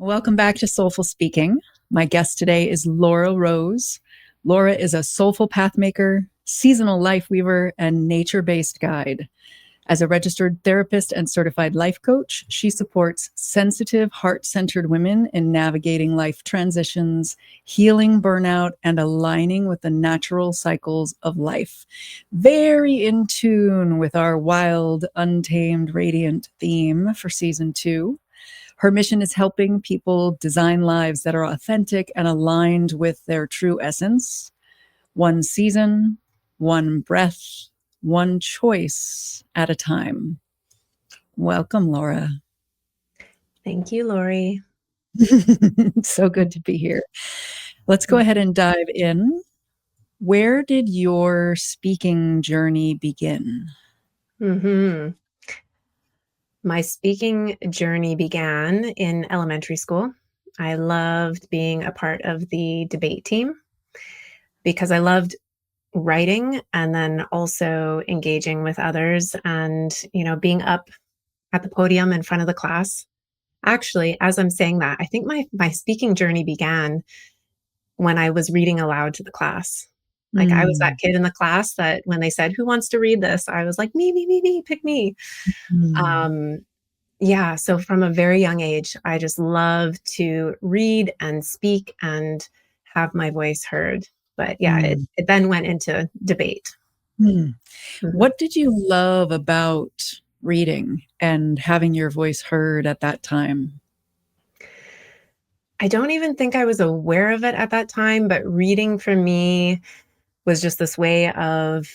Welcome back to Soulful Speaking. My guest today is Laura Rose. Laura is a soulful pathmaker, seasonal life weaver, and nature-based guide. As a registered therapist and certified life coach, she supports sensitive, heart-centered women in navigating life transitions, healing burnout, and aligning with the natural cycles of life. Very in tune with our wild, untamed, radiant theme for season 2. Her mission is helping people design lives that are authentic and aligned with their true essence. One season, one breath, one choice at a time. Welcome, Laura. Thank you, Lori. So good to be here. Let's go ahead and dive in. Where did your speaking journey begin? My speaking journey began in elementary school. I loved being a part of the debate team because I loved writing and then also engaging with others and, being up at the podium in front of the class. Actually, as I'm saying that, I think my speaking journey began when I was reading aloud to the class. Like I was that kid in the class that when they said, "Who wants to read this?" I was like, me, pick me. Um, yeah, so from a very young age, I just love to read and speak and have my voice heard. But yeah, it then went into debate. What did you love about reading and having your voice heard at that time? I don't even think I was aware of it at that time, but reading for me was just this way of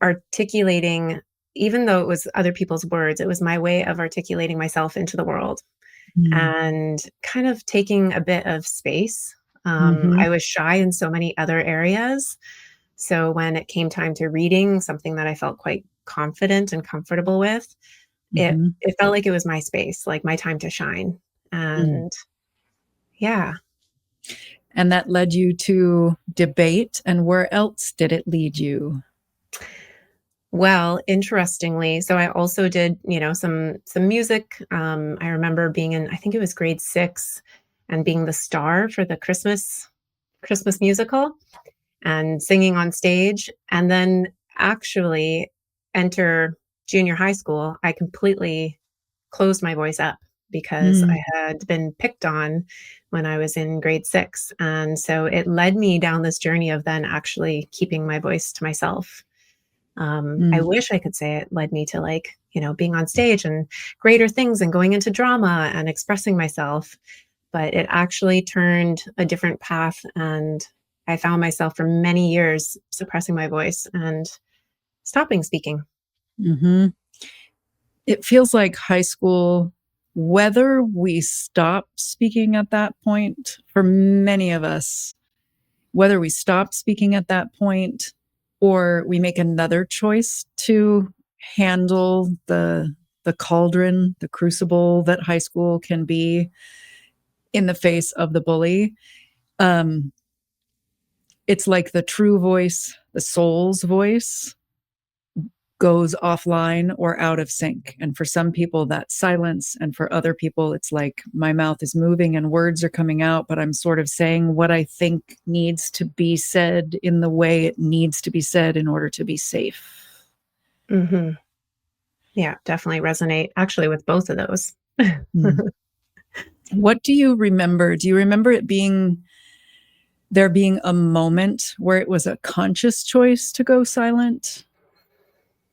articulating, even though it was other people's words, it was my way of articulating myself into the world and kind of taking a bit of space. I was shy in so many other areas. So when it came time to reading something that I felt quite confident and comfortable with, it felt like it was my space, like my time to shine. And yeah. And that led you to debate. And where else did it lead you? Well, interestingly, so I also did, some music. I remember being in, I think it was grade 6, and being the star for the Christmas musical and singing on stage. And then actually enter junior high school, I completely closed my voice up because I had been picked on when I was in grade 6. And so it led me down this journey of then actually keeping my voice to myself. I wish I could say it led me to being on stage and greater things and going into drama and expressing myself, but it actually turned a different path. And I found myself for many years suppressing my voice and stopping speaking. It feels like high school, whether we stop speaking at that point, for many of us, whether we stop speaking at that point or we make another choice to handle the cauldron, the crucible that high school can be in the face of the bully. It's like the true voice, the soul's voice, goes offline or out of sync. And for some people, that's silence. And for other people, it's like my mouth is moving and words are coming out, but I'm sort of saying what I think needs to be said in the way it needs to be said in order to be safe. Yeah, definitely resonate actually with both of those. What do you remember? Do you remember it being a moment where it was a conscious choice to go silent?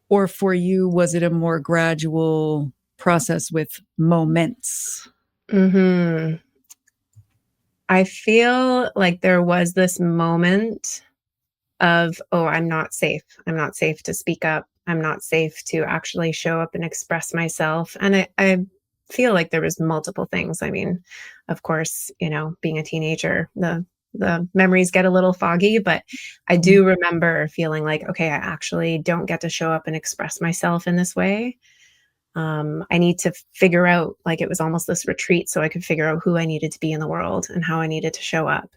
Or for you, was it a more gradual process with moments? I feel like there was this moment of, oh, I'm not safe. I'm not safe to speak up. I'm not safe to actually show up and express myself. And I feel like there was multiple things. I mean, of course, being a teenager, the memories get a little foggy, but I do remember feeling like, okay, I actually don't get to show up and express myself in this way. I need to figure out, like, it was almost this retreat so I could figure out who I needed to be in the world and how I needed to show up.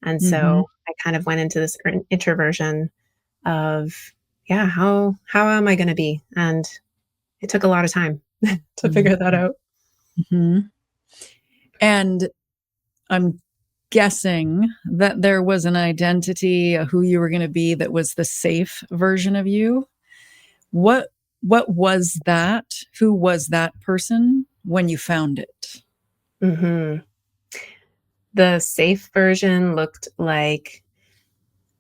And so I kind of went into this introversion of, yeah, how am I going to be? And it took a lot of time to figure that out. And I'm guessing that there was an identity, who you were going to be, that was the safe version of you. What was that? Who was that person when you found it? Mhm. The safe version looked like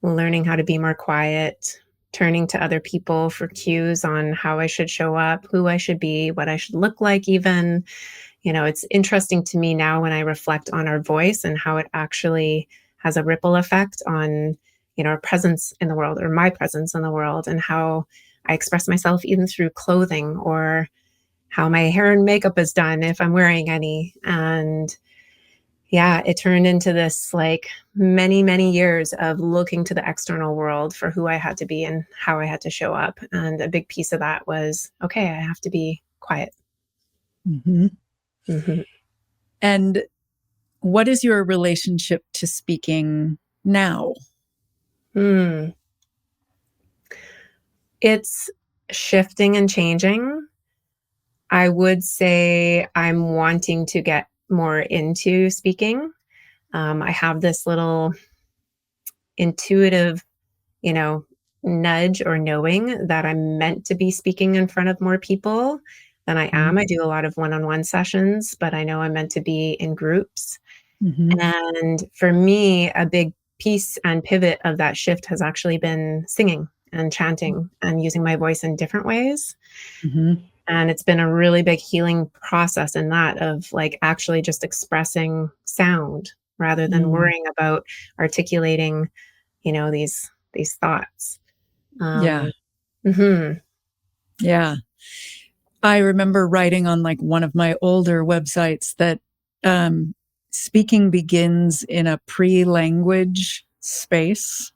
learning how to be more quiet, turning to other people for cues on how I should show up, who I should be, what I should look like even. It's interesting to me now when I reflect on our voice and how it actually has a ripple effect on, our presence in the world or my presence in the world and how I express myself even through clothing or how my hair and makeup is done if I'm wearing any. And yeah, it turned into this like many, many years of looking to the external world for who I had to be and how I had to show up. And a big piece of that was, okay, I have to be quiet. Mm-hmm. Mhm. And what is your relationship to speaking now? Mm. It's shifting and changing. I would say I'm wanting to get more into speaking. I have this little intuitive, you know, nudge or knowing that I'm meant to be speaking in front of more people than I am. I do a lot of one-on-one sessions, but I know I'm meant to be in groups. Mm-hmm. And for me, a big piece and pivot of that shift has actually been singing and chanting and using my voice in different ways. Mm-hmm. And it's been a really big healing process in that of like actually just expressing sound rather than Mm. worrying about articulating, these thoughts. Yeah. Um, mhm, Yeah. I remember writing on like one of my older websites that um, speaking begins in a pre-language space,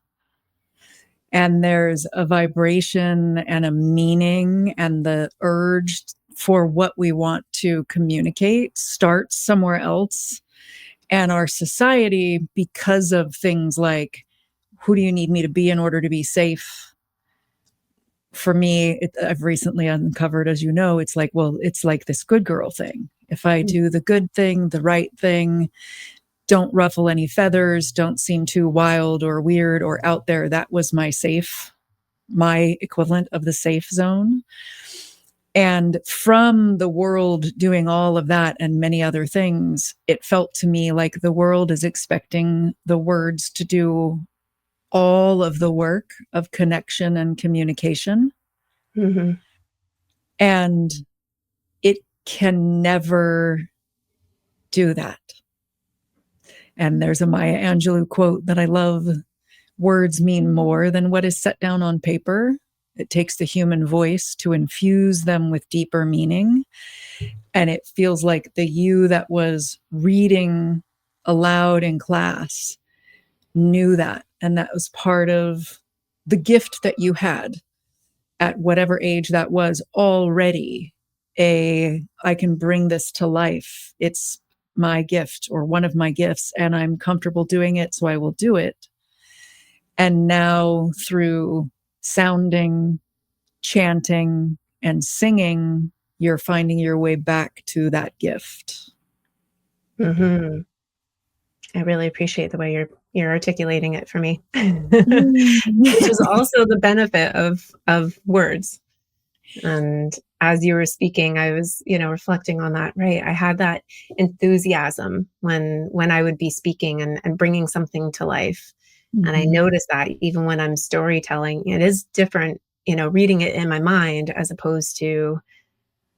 and there's a vibration and a meaning, and the urge for what we want to communicate starts somewhere else. And our society, because of things like, who do you need me to be in order to be safe? For me, I've recently uncovered, as you know, it's like, well, it's like this good girl thing. If I mm, do the good thing, the right thing, don't ruffle any feathers, don't seem too wild or weird or out there, that was my equivalent of the safe zone. And from the world doing all of that and many other things, it felt to me like the world is expecting the words to do all of the work of connection and communication. mhm, And it can never do that. And there's a Maya Angelou quote that I love: words mean more than what is set down on paper. It takes the human voice to infuse them with deeper meaning. And it feels like the you that was reading aloud in class knew that. And that was part of the gift that you had at whatever age that was already. I can bring this to life. It's my gift or one of my gifts, and I'm comfortable doing it, so I will do it. And now through sounding, chanting, and singing, you're finding your way back to that gift. mhm. I really appreciate the way you're articulating it for me, Mm. which is also the benefit of words. And as you were speaking, I was, reflecting on that, right? I had that enthusiasm when I would be speaking and bringing something to life. And I Mhm. noticed that even when I'm storytelling, it is different, reading it in my mind as opposed to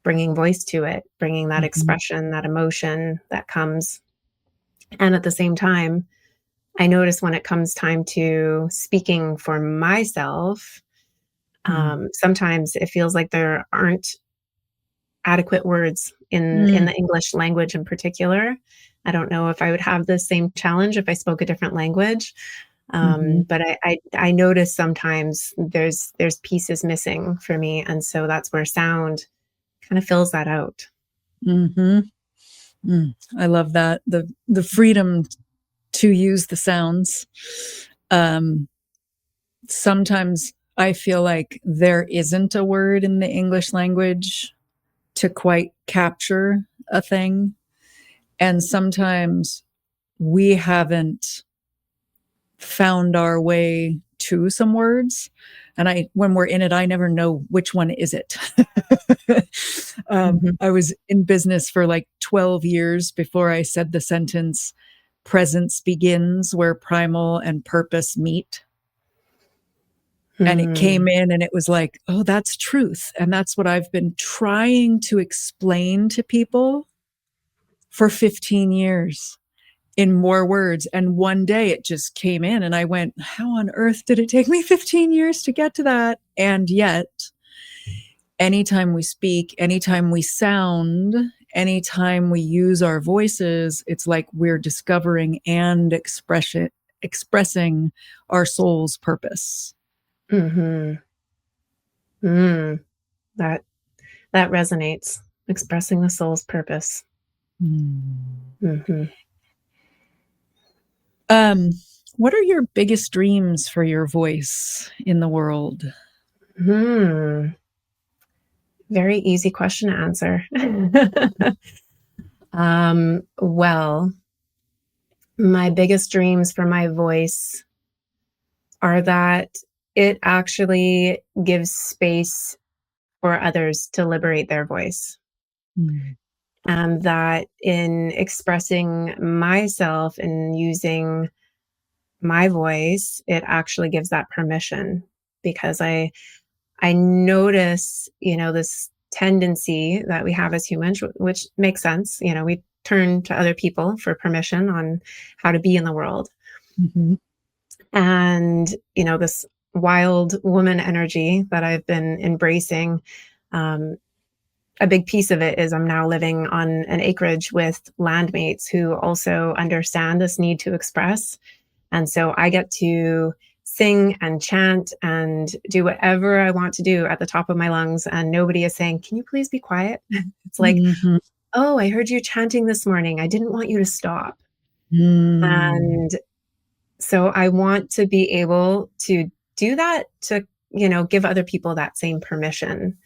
bringing voice to it, bringing that Mhm. expression, that emotion that comes. And at the same time, I notice when it comes time to speaking for myself, Mhm. sometimes it feels like there aren't adequate words in Mm. the English language in particular. I don't know if I would have the same challenge if I spoke a different language. Mhm. But I notice sometimes there's pieces missing for me, and so that's where sound kind of fills that out. Mhm. Mm. I love that. The freedom to use the sounds. Um, Sometimes I feel like there isn't a word in the English language to quite capture a thing. And sometimes we haven't found our way to some words. And when we're in it, I never know which one is it. Mhm. I was in business for like 12 years before I said the sentence, presence begins where primal and purpose meet. And it came Mm. in and it was like, oh, that's truth. And that's what I've been trying to explain to people for 15 years in more words. And one day it just came in and I went, how on earth did it take me 15 years to get to that? And yet, anytime we speak, anytime we sound, anytime we use our voices, it's like we're discovering and expressing our soul's purpose. Mhm. Mm. That that resonates. Expressing the soul's purpose. Hmm. Mhm. Um, what are your biggest dreams for your voice in the world? Hmm. Very easy question to answer. Well, my biggest dreams for my voice are that it actually gives space for others to liberate their voice. Mm. And that in expressing myself and using my voice, it actually gives that permission because I notice, this tendency that we have as humans, which makes sense. We turn to other people for permission on how to be in the world. Mhm. And, this wild woman energy that I've been embracing, um, a big piece of it is I'm now living on an acreage with landmates who also understand this need to express. And so I get to sing and chant and do whatever I want to do at the top of my lungs. And nobody is saying, can you please be quiet? It's like, Mhm. oh, I heard you chanting this morning. I didn't want you to stop. Mm. And so I want to be able to do that to, give other people that same permission.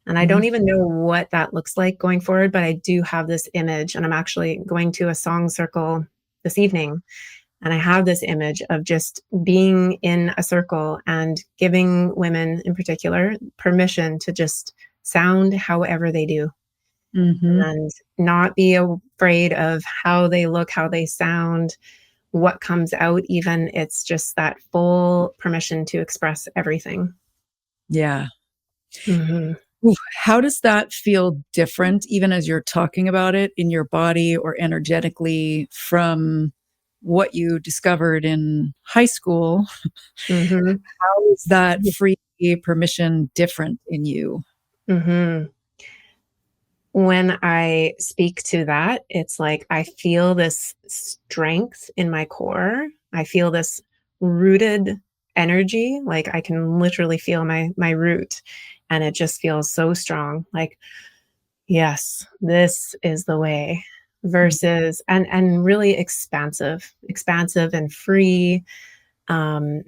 And I don't Mhm. even know what that looks like going forward, but I do have this image. And I'm actually going to a song circle this evening. And I have this image of just being in a circle and giving women in particular permission to just sound however they do Mhm. and not be afraid of how they look, how they sound, what comes out, even. It's just that full permission to express everything. Yeah. Hmm. Oof. How does that feel different, even as you're talking about it in your body or energetically from what you discovered in high school? Hmm. How is that free permission different in you? Hmm. When I speak to that, it's like I feel this strength in my core. I feel this rooted energy. Like I can literally feel my root and it just feels so strong. Like, yes, this is the way. Mm. Versus and really expansive and free.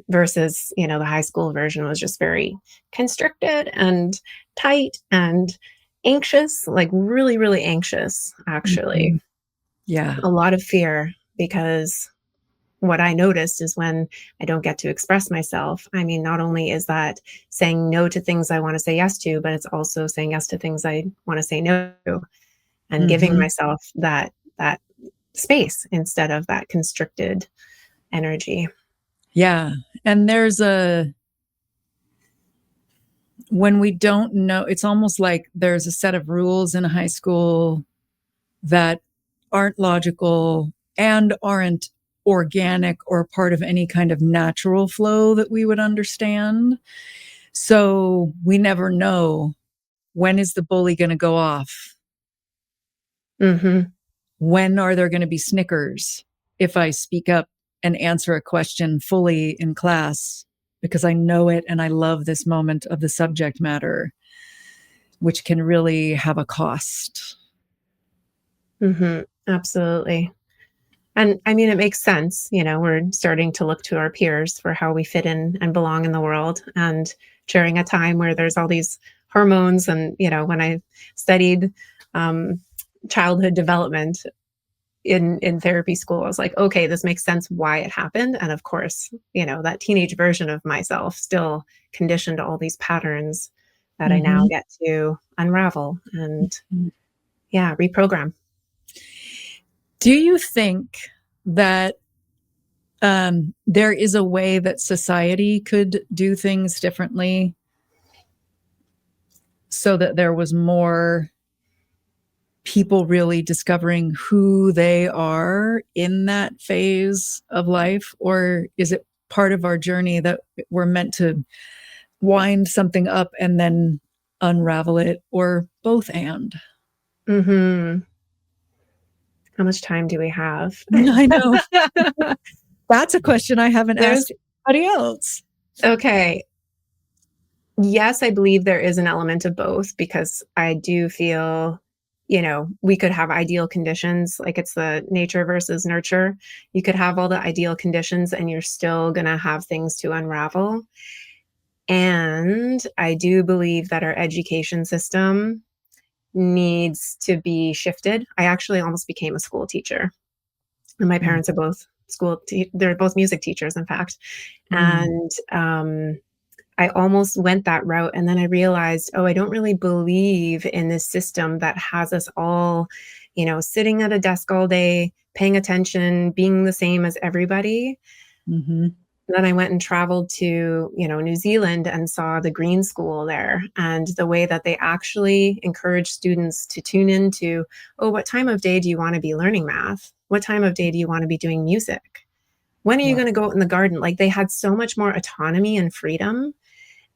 Versus, the high school version was just very constricted and tight and anxious, like really, really anxious, actually. Mhm. Yeah. A lot of fear because what I noticed is when I don't get to express myself, I mean, not only is that saying no to things I want to say yes to, but it's also saying yes to things I want to say no to and giving Mhm. myself that space instead of that constricted energy. Yeah. And when we don't know, it's almost like there's a set of rules in high school that aren't logical and aren't organic or part of any kind of natural flow that we would understand. So we never know, when is the bully going to go off? Hmm. When are there going to be snickers if I speak up and answer a question fully in class because I know it and I love this moment of the subject matter, which can really have a cost. Absolutely. And I mean, it makes sense. We're starting to look to our peers for how we fit in and belong in the world. And during a time where there's all these hormones, and, when I studied um, childhood development, in therapy school. I was like, okay, this makes sense why it happened. And of course, that teenage version of myself still conditioned to all these patterns that I now Mhm. get to unravel and yeah, reprogram. Do you think that there is a way that society could do things differently so that there was more people really discovering who they are in that phase of life? Or is it part of our journey that we're meant to wind something up and then unravel it, or both and? Hmm. How much time do we have? I know. That's a question I haven't There's asked anybody else. okay. Yes, I believe there is an element of both because I do feel, we could have ideal conditions, like it's the nature versus nurture. You could have all the ideal conditions and you're still going to have things to unravel. And I do believe that our education system needs to be shifted. I actually almost became a school teacher, and my Mm, parents are both they're both music teachers, in fact. mm, And I almost went that route. And then I realized, oh, I don't really believe in this system that has us all, sitting at a desk all day, paying attention, being the same as everybody. mhm, Then I went and traveled to, New Zealand and saw the green school there and the way that they actually encourage students to tune into, oh, what time of day do you want to be learning math? What time of day do you want to be doing music? When are you wow, going to go out in the garden? Like they had so much more autonomy and freedom.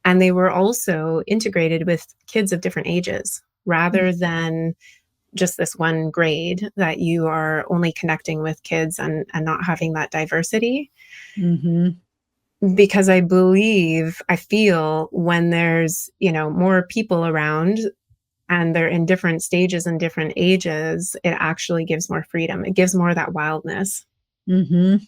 And they were also integrated with kids of different ages rather than just this one grade that you are only connecting with kids and not having that diversity. mhm, Because I feel when there's, more people around and they're in different stages and different ages, it actually gives more freedom. It gives more of that wildness. mhm,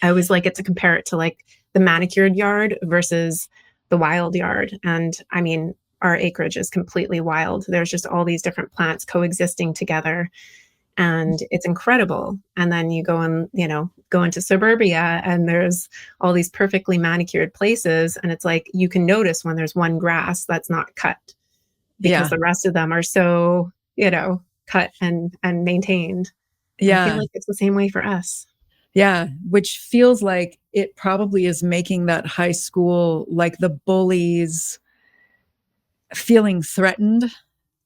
I always like it to compare it to like the manicured yard versus the wild yard. And I mean, our acreage is completely wild. There's just all these different plants coexisting together and it's incredible. And then you go and, go into suburbia and there's all these perfectly manicured places. And it's like you can notice when there's one grass that's not cut because yeah, the rest of them are so, cut and maintained. And I feel yeah, like it's the same way for us. yeah, which feels like it probably is making that high school, like the bullies feeling threatened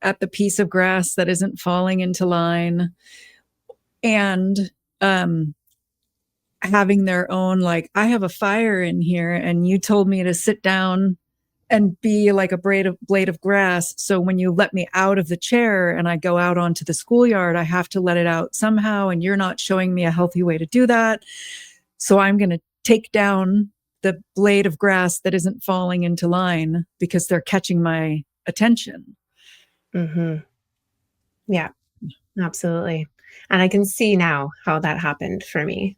at the piece of grass that isn't falling into line, and um having their own, like, I have a fire in here and you told me to sit down and be like a blade of grass, so when you let me out of the chair and I go out onto the schoolyard, I have to let it out somehow, and you're not showing me a healthy way to do that, so I'm going to take down the blade of grass that isn't falling into line because they're catching my attention. Hmm. Yeah, absolutely. And I can see now how that happened for me.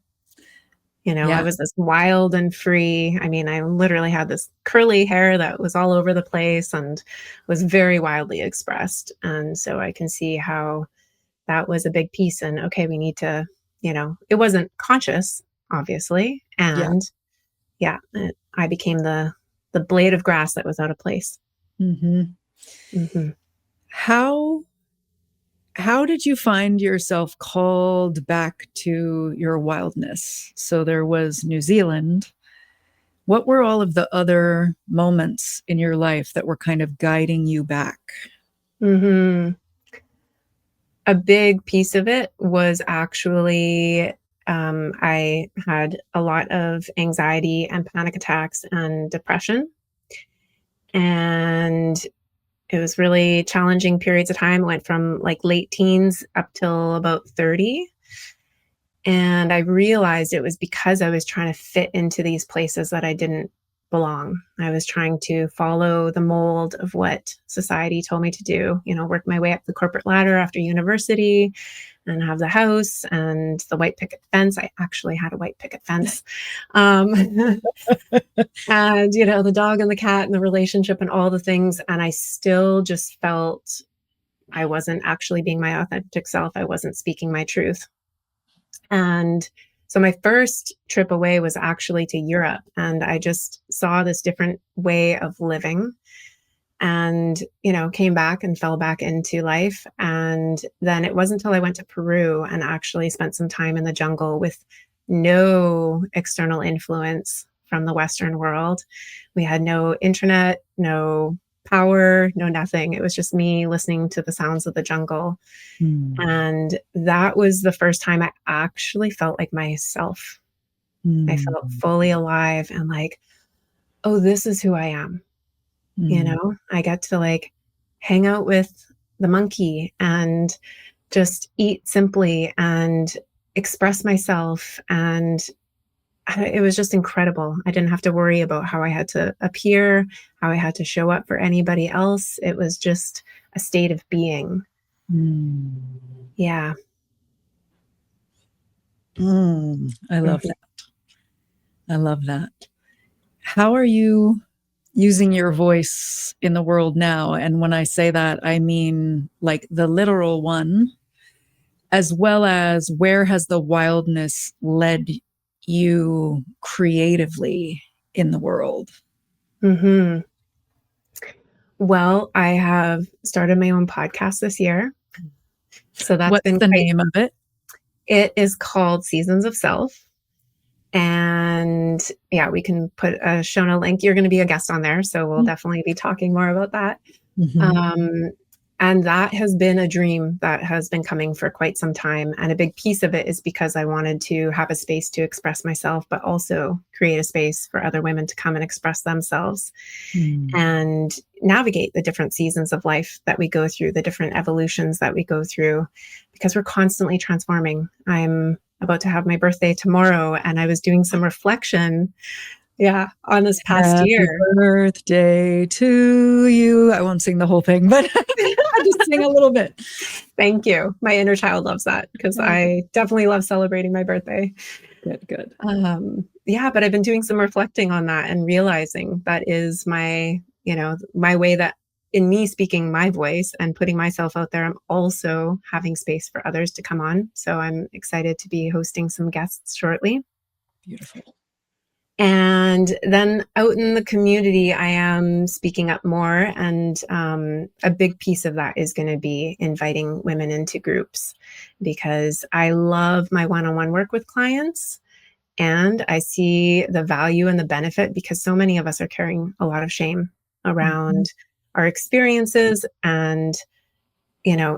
I Yeah. was this wild and free. I mean, I literally had this curly hair that was all over the place and was very wildly expressed. And so I can see how that was a big piece. And okay, we need to, it wasn't conscious, obviously. Yeah. And yeah, I became the blade of grass that was out of place. Hmm. Hmm. How how did you find yourself called back to your wildness? So there was New Zealand. What were all of the other moments in your life that were kind of guiding you back? Hmm. A big piece of it was actually I had a lot of anxiety and panic attacks and depression. And it was really challenging periods of time. It went from like late teens up till about 30. And I realized it was because I was trying to fit into these places that I didn't belong. I was trying to follow the mold of what society told me to do, work my way up the corporate ladder after university and have the house and the white picket fence. I actually had a white picket fence. Um, and, the dog and the cat and the relationship and all the things. And I still just felt I wasn't actually being my authentic self. I wasn't speaking my truth. And so my first trip away was actually to Europe, and I just saw this different way of living and, came back and fell back into life. And then it wasn't until I went to Peru and actually spent some time in the jungle with no external influence from the Western world. We had no internet, no power, no nothing. It was just me listening to the sounds of the jungle. Mm. And that was the first time I actually felt like myself. I Mm. felt fully alive and like, oh, this is who I am. Mm. I get to like hang out with the monkey and just eat simply and express myself. And it was just incredible. I didn't have to worry about how I had to appear, how I had to show up for anybody else. It was just a state of being. Mm. Yeah. I love Mhm. that. I love that. How are you using your voice in the world now? And when I say that, I mean like the literal one, as well as where has the wildness led you creatively in the world? Mhm. Well, I have started my own podcast this year. So that's What's been the quite name of it? it is called Seasons of Self. And yeah, we can put a show note link. You're going to be a guest on there, so we'll definitely be talking more about that. Mhm. Um, and that has been a dream that has been coming for quite some time. And a big piece of it is because I wanted to have a space to express myself, but also create a space for other women to come and express themselves Mm. and navigate the different seasons of life that we go through, the different evolutions that we go through, because we're constantly transforming. I'm about to have my birthday tomorrow, and I was doing some reflection, yeah, on this past Happy year. birthday to you. I won't sing the whole thing, but I just sing a little bit. Thank you. My inner child loves that because Okay. I definitely love celebrating my birthday. Good, good. Yeah, but I've been doing some reflecting on that and realizing that is my way that in me speaking my voice and putting myself out there, I'm also having space for others to come on. So I'm excited to be hosting some guests shortly. Beautiful. And then out in the community, I am speaking up more. And a big piece of that is going to be inviting women into groups because I love my one on one work with clients. And I see the value and the benefit because so many of us are carrying a lot of shame Mhm. around our experiences. And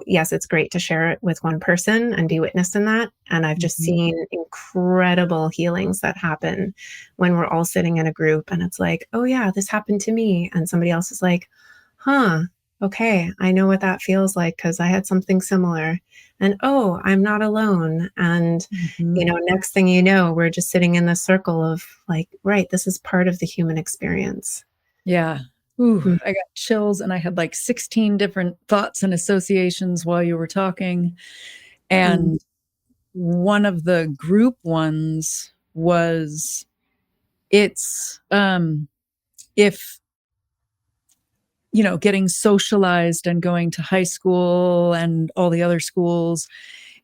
yes, it's great to share it with one person and be witnessed in that. And I've just Mhm. seen incredible healings that happen when we're all sitting in a group and it's like, oh, yeah, this happened to me. And somebody else is like, huh, okay, I know what that feels like because I had something similar. And oh, I'm not alone. And, Mhm. next thing you know, we're just sitting in this circle of like, right, this is part of the human experience. Yeah. Ooh, Mm, I got chills and I had like 16 different thoughts and associations while you were talking. mm, And one of the group ones was it's if getting socialized and going to high school and all the other schools,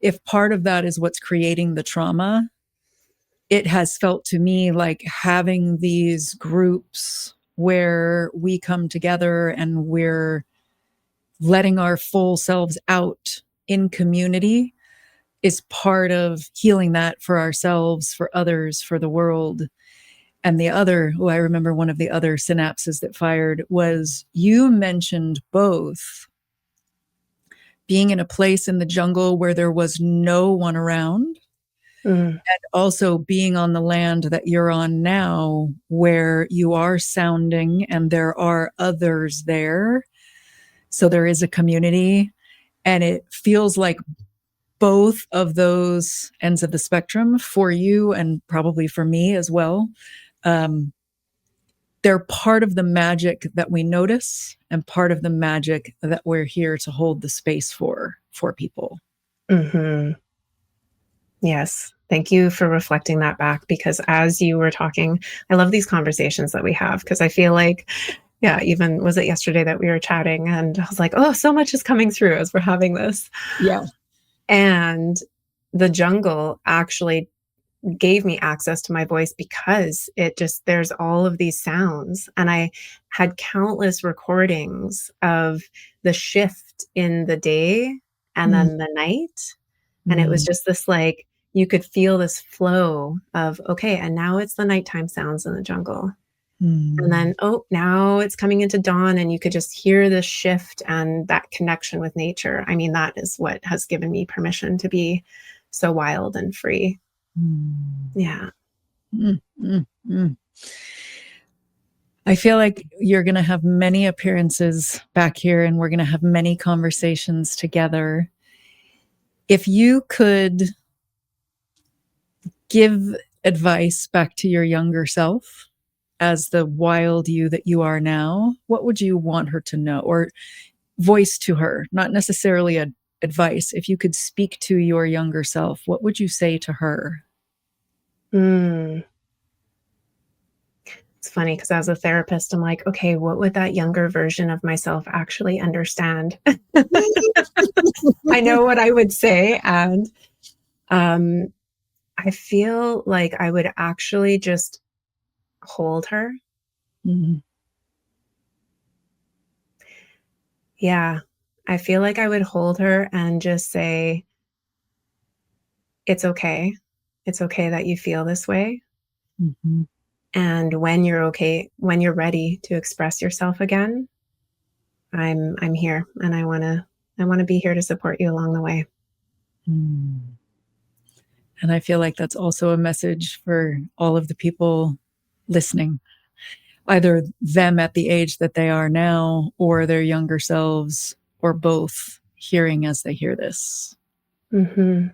if part of that is what's creating the trauma, it has felt to me like having these groups where we come together and we're letting our full selves out in community is part of healing that for ourselves, for others, for the world. And I remember one of the other synapses that fired was you mentioned both being in a place in the jungle where there was no one around, mm, also being on the land that you're on now, where you are sounding and there are others there. So there is a community, and it feels like both of those ends of the spectrum for you and probably for me as well. Um, they're part of the magic that we notice and part of the magic that we're here to hold the space for people. mhm. Yes. Thank you for reflecting that back because as you were talking, I love these conversations that we have because I feel like, yeah, even was it yesterday that we were chatting and I was like, oh, so much is coming through as we're having this. Yeah. And the jungle actually gave me access to my voice because there's all of these sounds. And I had countless recordings of the shift in the day and Mm, then the night. And it was mm, just this like, you could feel this flow of, okay, and now it's the nighttime sounds in the jungle. And then, mm, oh, now it's coming into dawn, and you could just hear the shift and that connection with nature. I mean, that is what has given me permission to be so wild and free. mm, Yeah. mm, mm, mm. I feel like you're going to have many appearances back here and we're going to have many conversations together. If you could give advice back to your younger self as the wild you that you are now, what would you want her to know or voice to her? Not necessarily advice. If you could speak to your younger self, what would you say to her? Mm. It's funny because as a therapist, I'm like, okay, what would that younger version of myself actually understand? I know what I would say. And um, I feel like I would actually just hold her. Mhm. Yeah. I feel like I would hold her and just say, it's okay. It's okay that you feel this way. Mhm. And when you're ready to express yourself again, I'm here and I want to be here to support you along the way. Mm. And I feel like that's also a message for all of the people listening, either them at the age that they are now or their younger selves or both hearing as they hear this. Hmm.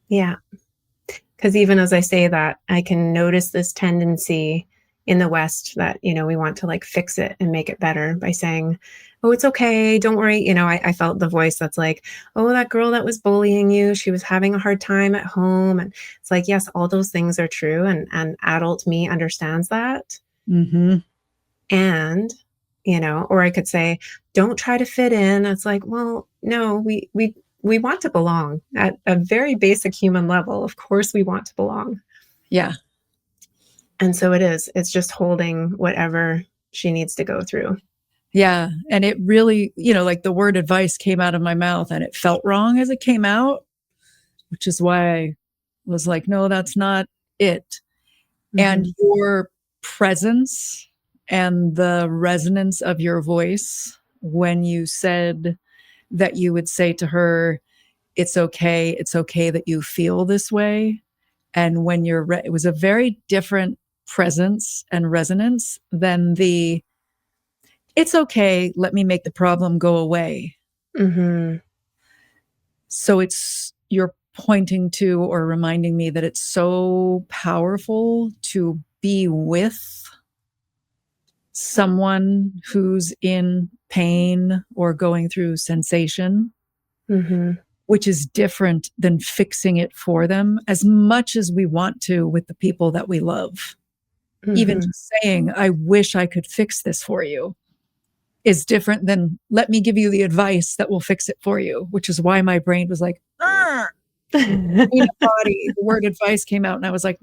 Yeah. Because even as I say that, I can notice this tendency in the West that, we want to like fix it and make it better by saying, oh, it's okay. Don't worry. I felt the voice that's like, oh, that girl that was bullying you, she was having a hard time at home. And it's like, yes, all those things are true. And adult me understands that. Mm-hmm. And, or I could say, don't try to fit in. It's like, well, no, we want to belong at a very basic human level. Of course we want to belong. Yeah. And so it's just holding whatever she needs to go through. Yeah. And it really, like the word advice came out of my mouth and it felt wrong as it came out, which is why I was like, no, that's not it. And Hmm. your presence and the resonance of your voice when you said that you would say to her, it's okay that you feel this way. And when it was a very different presence and resonance than it's okay, let me make the problem go away. Hmm. So you're pointing to or reminding me that it's so powerful to be with someone who's in pain or going through sensation, Hmm. which is different than fixing it for them as much as we want to with the people that we love. Even Hmm. just saying, I wish I could fix this for you is different than let me give you the advice that will fix it for you, which is why my brain was like, in a body. The word advice came out and I was like,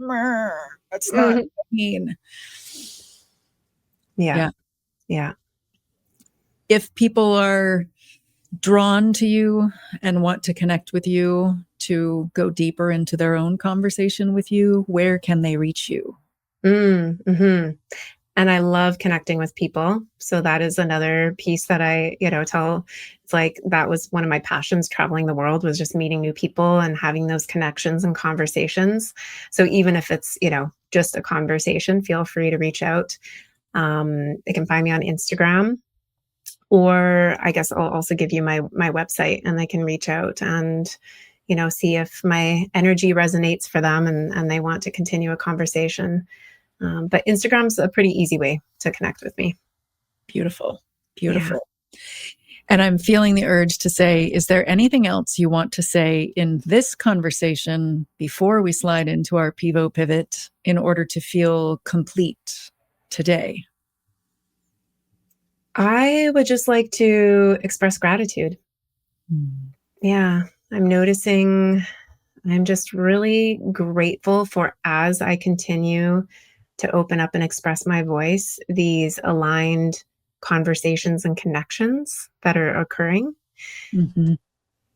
that's not Hmm. mean. Yeah. Yeah. Yeah. If people are drawn to you and want to connect with you to go deeper into their own conversation with you, where can they reach you? Mm-hmm. And I love connecting with people. So that is another piece that I, tell. It's like that was one of my passions traveling the world was just meeting new people and having those connections and conversations. So even if it's, just a conversation, feel free to reach out. They can find me on Instagram, or I guess I'll also give you my website and they can reach out and, see if my energy resonates for them and they want to continue a conversation. But Instagram's a pretty easy way to connect with me. Beautiful. Yeah. Beautiful. And I'm feeling the urge to say, is there anything else you want to say in this conversation before we slide into our Pivo pivot in order to feel complete today? I would just like to express gratitude. Mm. Yeah. I'm noticing I'm just really grateful for, as I continue to open up and express my voice, these aligned conversations and connections that are occurring. Mhm.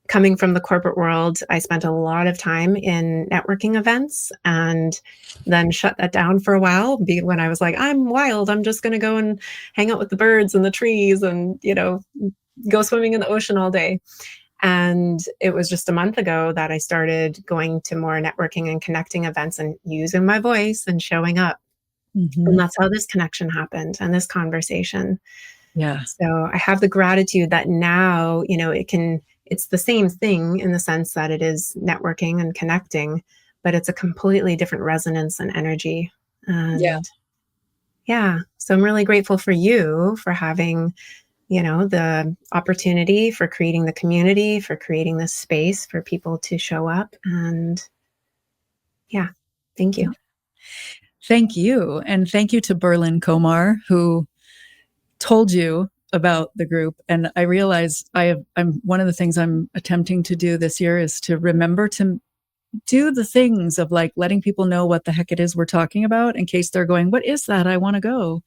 Coming from the corporate world, I spent a lot of time in networking events and then shut that down for a while when I was like, I'm wild. I'm just going to go and hang out with the birds and the trees and, go swimming in the ocean all day. And it was just a month ago that I started going to more networking and connecting events and using my voice and showing up. And Mhm. that's how this connection happened and this conversation. Yeah. So I have the gratitude that now, it's the same thing in the sense that it is networking and connecting, but it's a completely different resonance and energy. Yeah. And yeah, so I'm really grateful for you for having, the opportunity, for creating the community, for creating this space for people to show up. And yeah, thank you. Thank you. And thank you to Berlin Komar, who told you about the group. And I realize I'm one of the things I'm attempting to do this year is to remember to do the things of like letting people know what the heck it is we're talking about in case they're going, what is that? I want to go.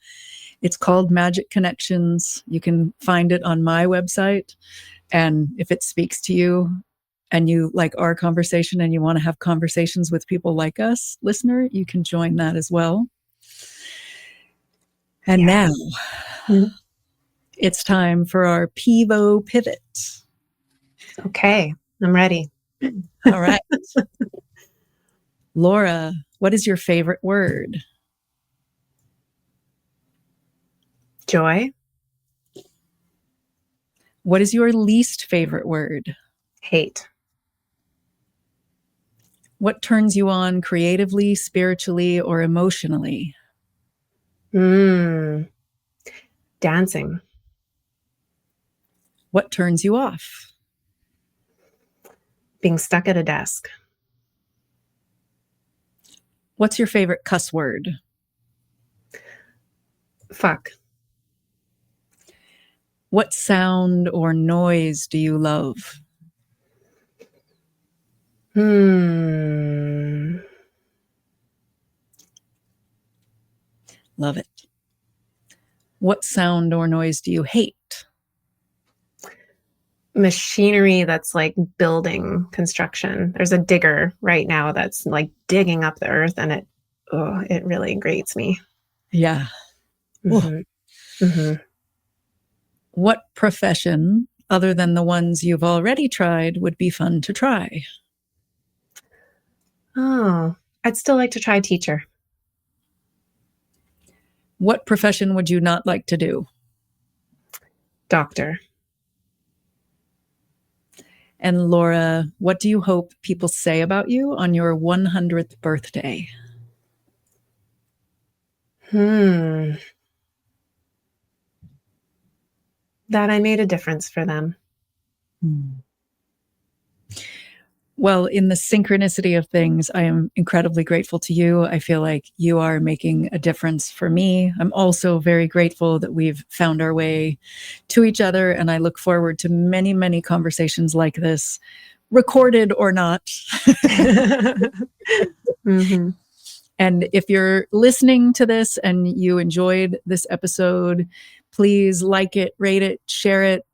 It's called Magic Connections. You can find it on my website. And if it speaks to you and you like our conversation and you want to have conversations with people like us, listener, you can join that as well. And Yeah. now it's time for our Pivo pivot. Okay, I'm ready. All right. Laura, what is your favorite word? Joy, What is your least favorite word? hate, What turns you on creatively, spiritually, or emotionally? mm, dancing, What turns you off? being stuck at a desk, What's your favorite cuss word? fuck, What sound or noise do you love? hmm, Love it. What sound or noise do you hate? machinery that's like building construction. There's a digger right now that's like digging up the earth, and it really grates me. Yeah. Oh. Hmm. Hmm. What profession, other than the ones you've already tried, would be fun to try? Oh, I'd still like to try teacher. What profession would you not like to do? Doctor. And Laura, what do you hope people say about you on your 100th birthday? Hmm. That I made a difference for them. Well, in the synchronicity of things, I am incredibly grateful to you. I feel like you are making a difference for me. I'm also very grateful that we've found our way to each other. And I look forward to many, many conversations like this, recorded or not. Hmm. And if you're listening to this and you enjoyed this episode, please like it, rate it, share it,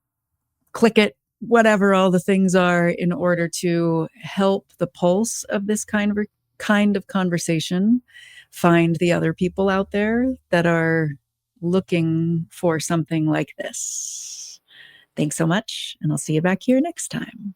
click it, whatever all the things are in order to help the pulse of this kind of conversation find the other people out there that are looking for something like this. Thanks so much, and I'll see you back here next time.